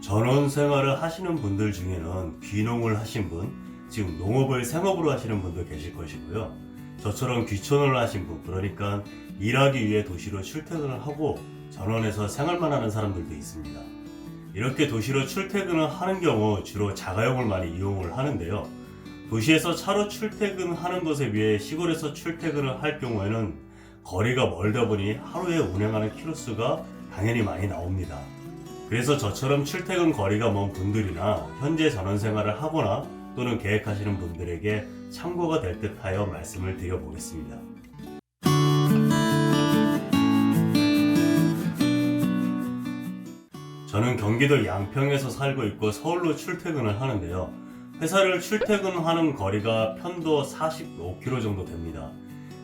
전원 생활을 하시는 분들 중에는 귀농을 하신 분, 지금 농업을 생업으로 하시는 분도 계실 것이고요. 저처럼 귀촌을 하신 분, 그러니까 일하기 위해 도시로 출퇴근을 하고 전원에서 생활만 하는 사람들도 있습니다. 이렇게 도시로 출퇴근을 하는 경우 주로 자가용을 많이 이용을 하는데요. 도시에서 차로 출퇴근하는 것에 비해 시골에서 출퇴근을 할 경우에는 거리가 멀다 보니 하루에 운행하는 키로수가 당연히 많이 나옵니다. 그래서 저처럼 출퇴근 거리가 먼 분들이나 현재 전원 생활을 하거나 또는 계획하시는 분들에게 참고가 될 듯하여 말씀을 드려보겠습니다. 저는 경기도 양평에서 살고 있고 서울로 출퇴근을 하는데요. 회사를 출퇴근하는 거리가 편도 45km 정도 됩니다.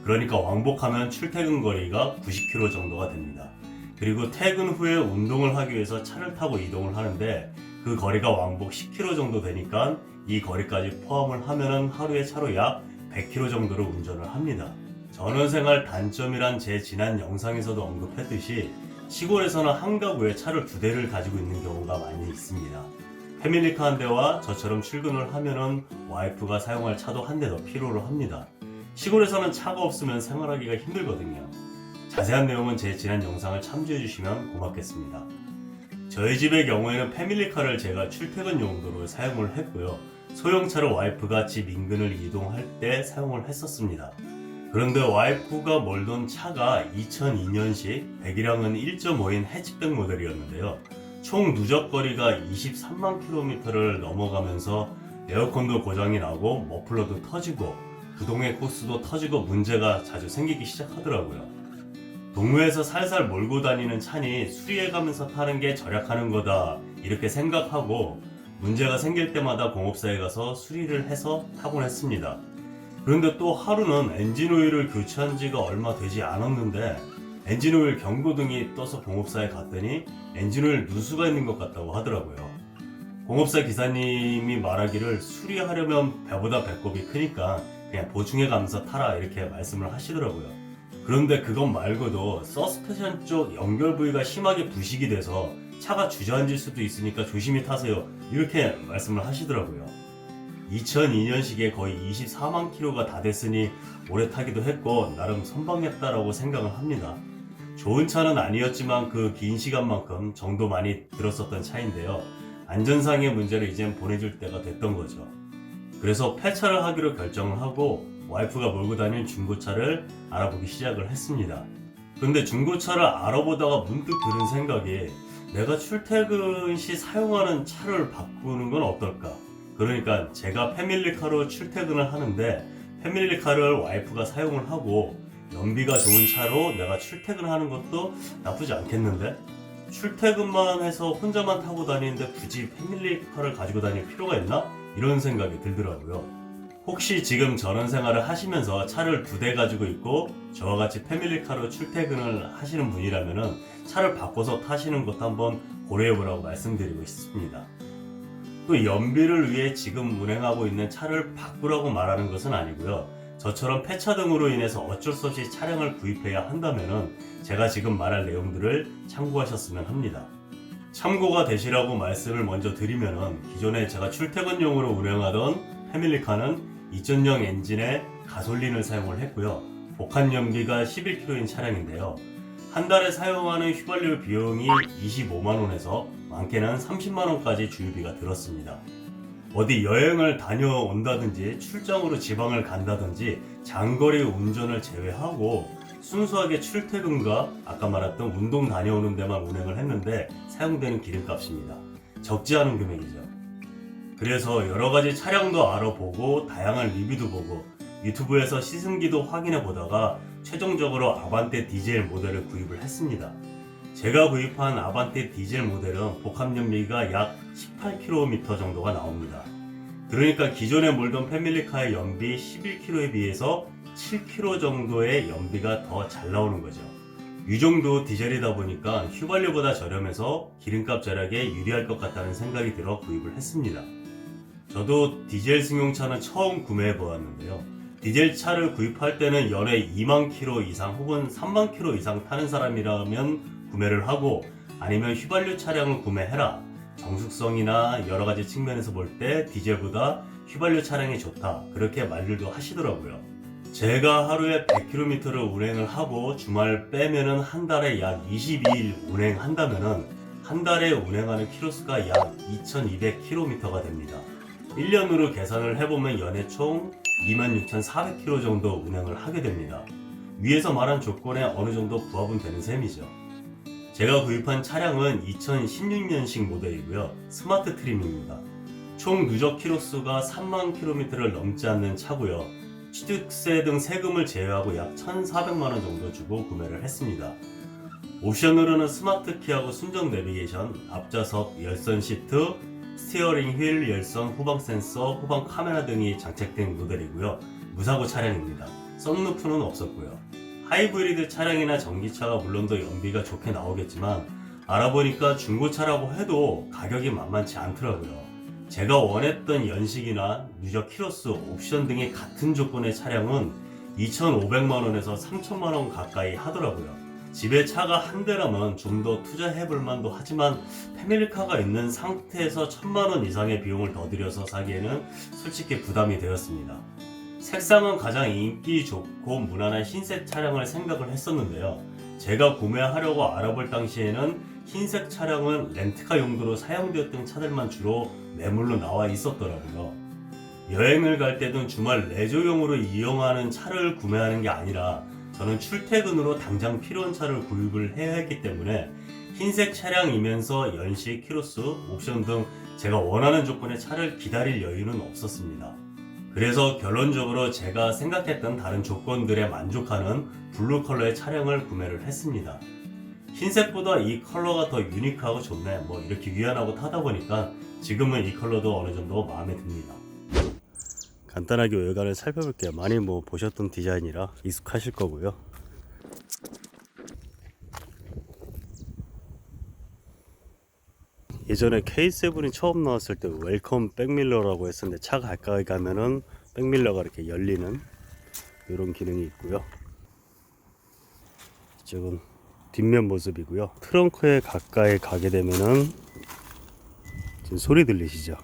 그러니까 왕복하면 출퇴근 거리가 90km 정도가 됩니다. 그리고 퇴근 후에 운동을 하기 위해서 차를 타고 이동을 하는데 그 거리가 왕복 10km 정도 되니까 이 거리까지 포함을 하면은 하루에 차로 약 100km 정도를 운전을 합니다. 전원생활 단점이란 제 지난 영상에서도 언급했듯이 시골에서는 한 가구에 차를 2대를 가지고 있는 경우가 많이 있습니다. 패밀리카 한 대와 저처럼 출근을 하면은 와이프가 사용할 차도 한 대 더 필요로 합니다. 시골에서는 차가 없으면 생활하기가 힘들거든요. 자세한 내용은 제 지난 영상을 참조해 주시면 고맙겠습니다. 저희 집의 경우에는 패밀리카를 제가 출퇴근 용도로 사용을 했고요. 소형차로 와이프가 집 인근을 이동할 때 사용을 했었습니다. 그런데 와이프가 몰던 차가 2002년식 배기량은 1.5인 해치백 모델이었는데요. 총 누적거리가 23만 km를 넘어가면서 에어컨도 고장이 나고 머플러도 터지고 구동의 코스도 터지고 문제가 자주 생기기 시작하더라고요. 동무에서 살살 몰고 다니는 차니 수리해가면서 타는 게 절약하는 거다 이렇게 생각하고 문제가 생길 때마다 공업사에 가서 수리를 해서 타곤 했습니다. 그런데 또 하루는 엔진오일을 교체한 지가 얼마 되지 않았는데 엔진오일 경고등이 떠서 공업사에 갔더니 엔진오일 누수가 있는 것 같다고 하더라고요. 공업사 기사님이 말하기를 수리하려면 배보다 배꼽이 크니까 그냥 보충해 가면서 타라 이렇게 말씀을 하시더라고요. 그런데 그것 말고도 서스펜션 쪽 연결 부위가 심하게 부식이 돼서 차가 주저앉을 수도 있으니까 조심히 타세요 이렇게 말씀을 하시더라고요. 2002년식에 거의 24만 km가 다 됐으니 오래 타기도 했고 나름 선방했다라고 생각을 합니다. 좋은 차는 아니었지만 그 긴 시간만큼 정도 많이 들었었던 차인데요. 안전상의 문제로 이젠 보내줄 때가 됐던 거죠. 그래서 폐차를 하기로 결정을 하고 와이프가 몰고 다니는 중고차를 알아보기 시작을 했습니다. 근데 중고차를 알아보다가 문득 들은 생각이 내가 출퇴근 시 사용하는 차를 바꾸는 건 어떨까? 그러니까 제가 패밀리카로 출퇴근을 하는데 패밀리카를 와이프가 사용을 하고 연비가 좋은 차로 내가 출퇴근하는 것도 나쁘지 않겠는데? 출퇴근만 해서 혼자만 타고 다니는데 굳이 패밀리카를 가지고 다닐 필요가 있나? 이런 생각이 들더라고요. 혹시 지금 전원생활을 하시면서 차를 2대 가지고 있고 저와 같이 패밀리카로 출퇴근을 하시는 분이라면 차를 바꿔서 타시는 것도 한번 고려해보라고 말씀드리고 싶습니다. 또 연비를 위해 지금 운행하고 있는 차를 바꾸라고 말하는 것은 아니고요. 저처럼 폐차 등으로 인해서 어쩔 수 없이 차량을 구입해야 한다면 제가 지금 말할 내용들을 참고하셨으면 합니다. 참고가 되시라고 말씀을 먼저 드리면 기존에 제가 출퇴근용으로 운행하던 패밀리카는 2000년 엔진에 가솔린을 사용을 했고요. 복합 연비가 11km인 차량인데요. 한 달에 사용하는 휘발유 비용이 25만원에서 많게는 30만원까지 주유비가 들었습니다. 어디 여행을 다녀온다든지 출장으로 지방을 간다든지 장거리 운전을 제외하고 순수하게 출퇴근과 아까 말했던 운동 다녀오는 데만 운행을 했는데 사용되는 기름값입니다. 적지 않은 금액이죠. 그래서 여러가지 차량도 알아보고 다양한 리뷰도 보고 유튜브에서 시승기도 확인해 보다가 최종적으로 아반떼 디젤 모델을 구입을 했습니다. 제가 구입한 아반떼 디젤 모델은 복합연비가 약 18km 정도가 나옵니다. 그러니까 기존에 몰던 패밀리카의 연비 11km에 비해서 7km 정도의 연비가 더 잘 나오는 거죠. 이 정도 디젤이다 보니까 휘발유보다 저렴해서 기름값 절약에 유리할 것 같다는 생각이 들어 구입을 했습니다. 저도 디젤 승용차는 처음 구매해 보았는데요. 디젤 차를 구입할 때는 연에 2만 km 이상 혹은 3만 km 이상 타는 사람이라면 구매를 하고 아니면 휘발유 차량을 구매해라. 정숙성이나 여러 가지 측면에서 볼 때 디젤보다 휘발유 차량이 좋다, 그렇게 말들도 하시더라고요. 제가 하루에 100km를 운행을 하고 주말 빼면은 한 달에 약 22일 운행한다면은 한 달에 운행하는 키로수가 약 2200km가 됩니다. 1년으로 계산을 해보면 연애 총 26,400km 정도 운행을 하게 됩니다. 위에서 말한 조건에 어느 정도 부합은 되는 셈이죠. 제가 구입한 차량은 2016년식 모델이고요. 스마트 트림입니다. 총 누적 키로수가 3만 km를 넘지 않는 차고요. 취득세 등 세금을 제외하고 약 1,400만원 정도 주고 구매를 했습니다. 옵션으로는 스마트 키하고 순정 내비게이션, 앞좌석, 열선 시트, 스티어링 휠, 열선, 후방 센서, 후방 카메라 등이 장착된 모델이고요. 무사고 차량입니다. 썬루프는 없었고요. 하이브리드 차량이나 전기차가 물론 더 연비가 좋게 나오겠지만 알아보니까 중고차라고 해도 가격이 만만치 않더라고요. 제가 원했던 연식이나 누적 키로수, 옵션 등의 같은 조건의 차량은 2,500만원에서 3,000만원 가까이 하더라고요. 집에 차가 한 대라면 좀 더 투자해볼 만도 하지만 패밀리카가 있는 상태에서 1,000만원 이상의 비용을 더 들여서 사기에는 솔직히 부담이 되었습니다. 색상은 가장 인기 좋고 무난한 흰색 차량을 생각을 했었는데요. 제가 구매하려고 알아볼 당시에는 흰색 차량은 렌트카 용도로 사용되었던 차들만 주로 매물로 나와 있었더라고요. 여행을 갈 때든 주말 레저용으로 이용하는 차를 구매하는 게 아니라 저는 출퇴근으로 당장 필요한 차를 구입을 해야 했기 때문에 흰색 차량이면서 연식, 키로수, 옵션 등 제가 원하는 조건의 차를 기다릴 여유는 없었습니다. 그래서 결론적으로 제가 생각했던 다른 조건들에 만족하는 블루 컬러의 차량을 구매를 했습니다. 흰색보다 이 컬러가 더 유니크하고 좋네, 뭐 이렇게 유연하고 타다 보니까 지금은 이 컬러도 어느 정도 마음에 듭니다. 간단하게 외관을 살펴볼게요. 많이 뭐 보셨던 디자인이라 익숙하실 거고요. 예전에 K7이 처음 나왔을 때 웰컴 백밀러라고 했었는데 차 가까이 가면은 백밀러가 이렇게 열리는 이런 기능이 있고요. 이쪽은 뒷면 모습이고요. 트렁크에 가까이 가게 되면은 지금 소리 들리시죠?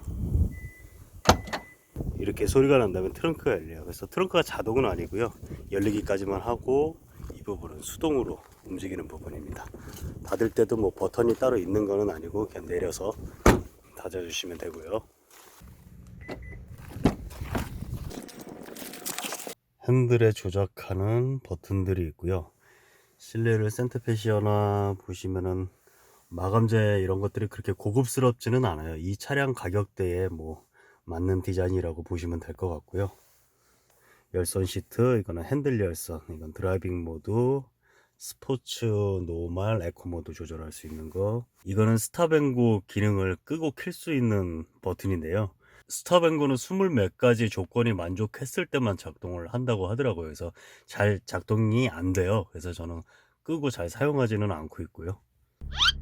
이렇게 소리가 난다면 트렁크가 열려요. 그래서 트렁크가 자동은 아니고요. 열리기까지만 하고 이 부분은 수동으로 움직이는 부분입니다. 닫을 때도 뭐 버튼이 따로 있는 거는 아니고 그냥 내려서 닫아주시면 되고요. 핸들에 조작하는 버튼들이 있고요. 실내를 센터페시어나 보시면은 마감재 이런 것들이 그렇게 고급스럽지는 않아요. 이 차량 가격대에 뭐 맞는 디자인이라고 보시면 될 것 같고요. 열선 시트, 이거는 핸들 열선, 이건 드라이빙 모드, 스포츠, 노멀, 에코 모드 조절할 수 있는 거. 이거는 스탑앤고 기능을 끄고 켤 수 있는 버튼인데요. 스탑앤고는 20몇 가지 조건이 만족했을 때만 작동을 한다고 하더라고요. 그래서 잘 작동이 안 돼요. 그래서 저는 끄고 잘 사용하지는 않고 있고요.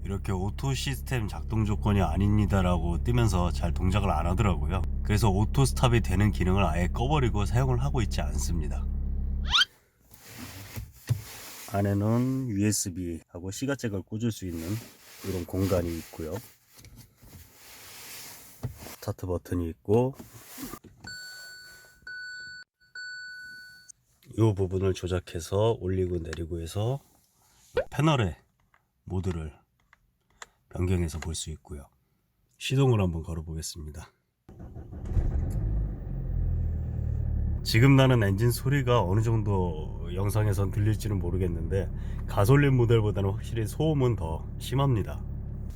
이렇게 오토 시스템 작동 조건이 아닙니다 라고 뜨면서 잘 동작을 안 하더라고요. 그래서 오토 스탑이 되는 기능을 아예 꺼버리고 사용을 하고 있지 않습니다. 안에는 USB 하고 시가잭을 꽂을 수 있는 이런 공간이 있고요. 스타트 버튼이 있고 이 부분을 조작해서 올리고 내리고 해서 패널의 모드를 변경해서 볼 수 있고요. 시동을 한번 걸어 보겠습니다. 지금 나는 엔진 소리가 어느 정도 영상에선 들릴지는 모르겠는데 가솔린 모델보다는 확실히 소음은 더 심합니다.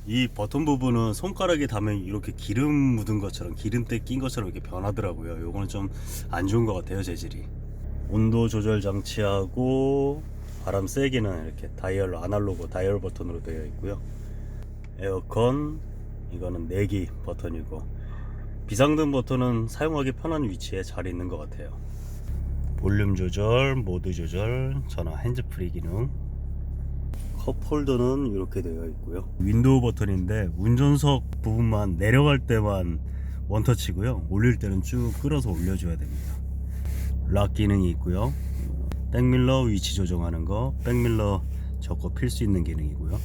이 버튼 부분은 손가락에 닿으면 이렇게 기름 묻은 것처럼, 기름때 낀 것처럼 이렇게 변하더라고요. 요거는 좀 안 좋은 것 같아요, 재질이. 온도 조절 장치하고 바람 세기는 이렇게 다이얼로, 아날로그 다이얼 버튼으로 되어 있고요. 에어컨, 이거는 내기 버튼이고, 비상등 버튼은 사용하기 편한 위치에 잘 있는 것 같아요. 볼륨 조절, 모드 조절, 전화 핸즈프리 기능. 컵홀더는 이렇게 되어 있고요. 윈도우 버튼인데 운전석 부분만 내려갈 때만 원터치고요. 올릴 때는 쭉 끌어서 올려줘야 됩니다. 락 기능이 있고요. 백밀러 위치 조정하는 거, 백밀러 저거 필 수 있는 기능이고요.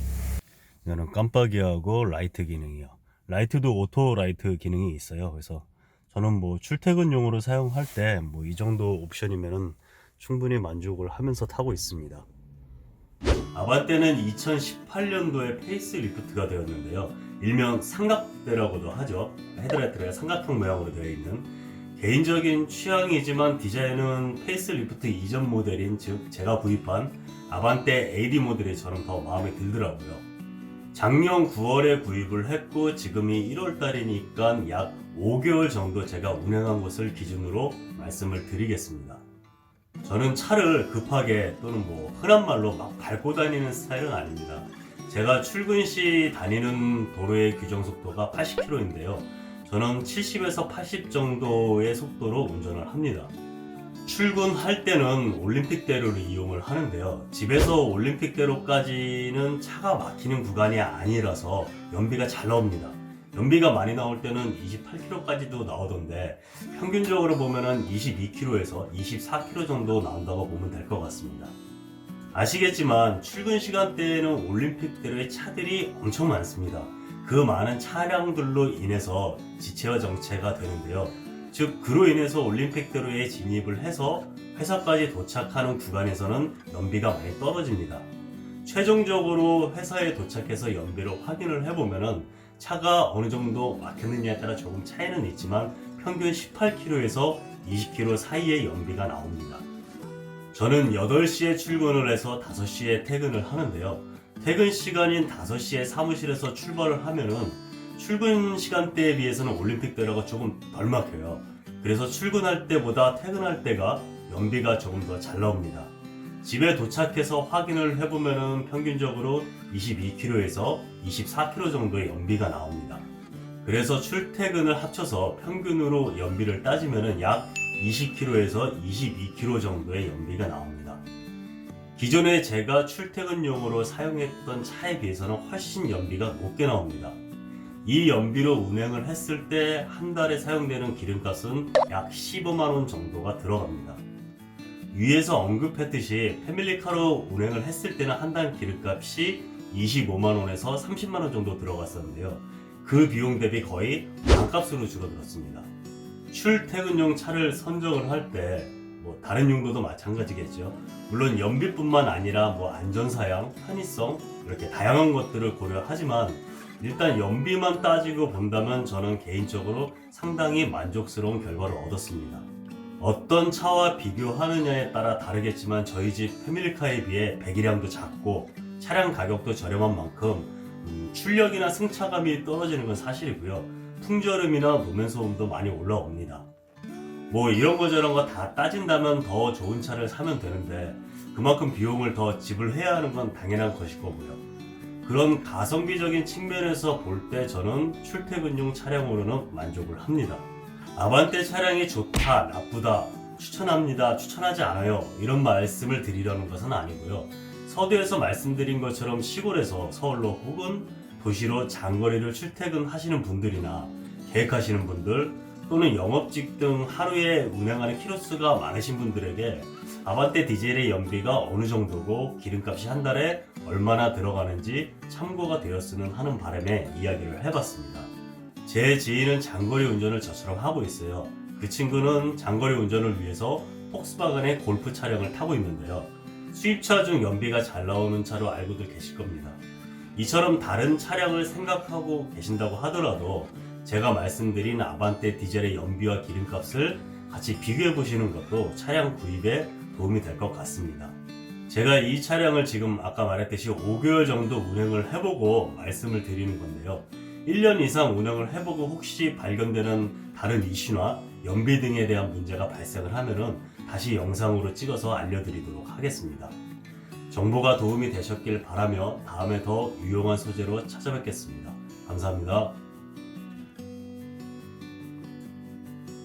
이거는 깜빡이하고 라이트 기능이요. 라이트도 오토 라이트 기능이 있어요. 그래서 저는 뭐 출퇴근용으로 사용할 때 뭐 이 정도 옵션이면은 충분히 만족을 하면서 타고 있습니다. 아반떼는 2018년도에 페이스리프트가 되었는데요. 일명 삼각대라고도 하죠. 헤드라이트가 삼각형 모양으로 되어 있는, 개인적인 취향이지만 디자인은 페이스리프트 이전 모델인, 즉 제가 구입한 아반떼 AD 모델이 저는 더 마음에 들더라고요. 작년 9월에 구입을 했고 지금이 1월달이니까 약 5개월 정도 제가 운행한 것을 기준으로 말씀을 드리겠습니다. 저는 차를 급하게 또는 뭐 흔한 말로 막 밟고 다니는 스타일은 아닙니다. 제가 출근 시 다니는 도로의 규정 속도가 80km인데요. 저는 70에서 80 정도의 속도로 운전을 합니다. 출근할 때는 올림픽대로를 이용을 하는데요. 집에서 올림픽대로까지는 차가 막히는 구간이 아니라서 연비가 잘 나옵니다. 연비가 많이 나올 때는 28km까지도 나오던데 평균적으로 보면은 22km에서 24km 정도 나온다고 보면 될 것 같습니다. 아시겠지만 출근 시간대에는 올림픽대로에 차들이 엄청 많습니다. 그 많은 차량들로 인해서 지체와 정체가 되는데요. 즉 그로 인해서 올림픽대로에 진입을 해서 회사까지 도착하는 구간에서는 연비가 많이 떨어집니다. 최종적으로 회사에 도착해서 연비를 확인을 해보면은 차가 어느 정도 막혔느냐에 따라 조금 차이는 있지만 평균 18km에서 20km 사이의 연비가 나옵니다. 저는 8시에 출근을 해서 5시에 퇴근을 하는데요. 퇴근 시간인 5시에 사무실에서 출발을 하면은 출근 시간대에 비해서는 올림픽대로가 조금 덜 막혀요. 그래서 출근할 때보다 퇴근할 때가 연비가 조금 더 잘 나옵니다. 집에 도착해서 확인을 해보면은 평균적으로 22km에서 24km 정도의 연비가 나옵니다. 그래서 출퇴근을 합쳐서 평균으로 연비를 따지면은 약 20km에서 22km 정도의 연비가 나옵니다. 기존에 제가 출퇴근용으로 사용했던 차에 비해서는 훨씬 연비가 높게 나옵니다. 이 연비로 운행을 했을 때 한 달에 사용되는 기름값은 약 15만원 정도가 들어갑니다. 위에서 언급했듯이 패밀리카로 운행을 했을 때는 한 달 기름값이 25만원에서 30만원 정도 들어갔었는데요. 그 비용 대비 거의 반값으로 줄어들었습니다. 출퇴근용 차를 선정을 할 때 뭐 다른 용도도 마찬가지겠죠. 물론 연비뿐만 아니라 뭐 안전사양, 편의성 이렇게 다양한 것들을 고려하지만 일단 연비만 따지고 본다면 저는 개인적으로 상당히 만족스러운 결과를 얻었습니다. 어떤 차와 비교하느냐에 따라 다르겠지만 저희 집 패밀리카에 비해 배기량도 작고 차량 가격도 저렴한 만큼 출력이나 승차감이 떨어지는 건 사실이고요. 풍절음이나 노면소음도 많이 올라옵니다. 뭐 이런 거 저런 거 다 따진다면 더 좋은 차를 사면 되는데 그만큼 비용을 더 지불해야 하는 건 당연한 것일 거고요. 그런 가성비적인 측면에서 볼 때 저는 출퇴근용 차량으로는 만족을 합니다. 아반떼 차량이 좋다, 나쁘다, 추천합니다, 추천하지 않아요 이런 말씀을 드리려는 것은 아니고요. 서두에서 말씀드린 것처럼 시골에서 서울로 혹은 도시로 장거리를 출퇴근하시는 분들이나 계획하시는 분들 또는 영업직 등 하루에 운행하는 키로수가 많으신 분들에게 아반떼 디젤의 연비가 어느 정도고 기름값이 한 달에 얼마나 들어가는지 참고가 되었으면 하는 바람에 이야기를 해봤습니다. 제 지인은 장거리 운전을 저처럼 하고 있어요. 그 친구는 장거리 운전을 위해서 폭스바겐의 골프 차량을 타고 있는데요. 수입차 중 연비가 잘 나오는 차로 알고들 계실 겁니다. 이처럼 다른 차량을 생각하고 계신다고 하더라도 제가 말씀드린 아반떼 디젤의 연비와 기름값을 같이 비교해 보시는 것도 차량 구입에 도움이 될 것 같습니다. 제가 이 차량을 지금 아까 말했듯이 5개월 정도 운행을 해보고 말씀을 드리는 건데요. 1년 이상 운행을 해보고 혹시 발견되는 다른 이슈나 연비 등에 대한 문제가 발생을 하면은 다시 영상으로 찍어서 알려드리도록 하겠습니다. 정보가 도움이 되셨길 바라며 다음에 더 유용한 소재로 찾아뵙겠습니다. 감사합니다.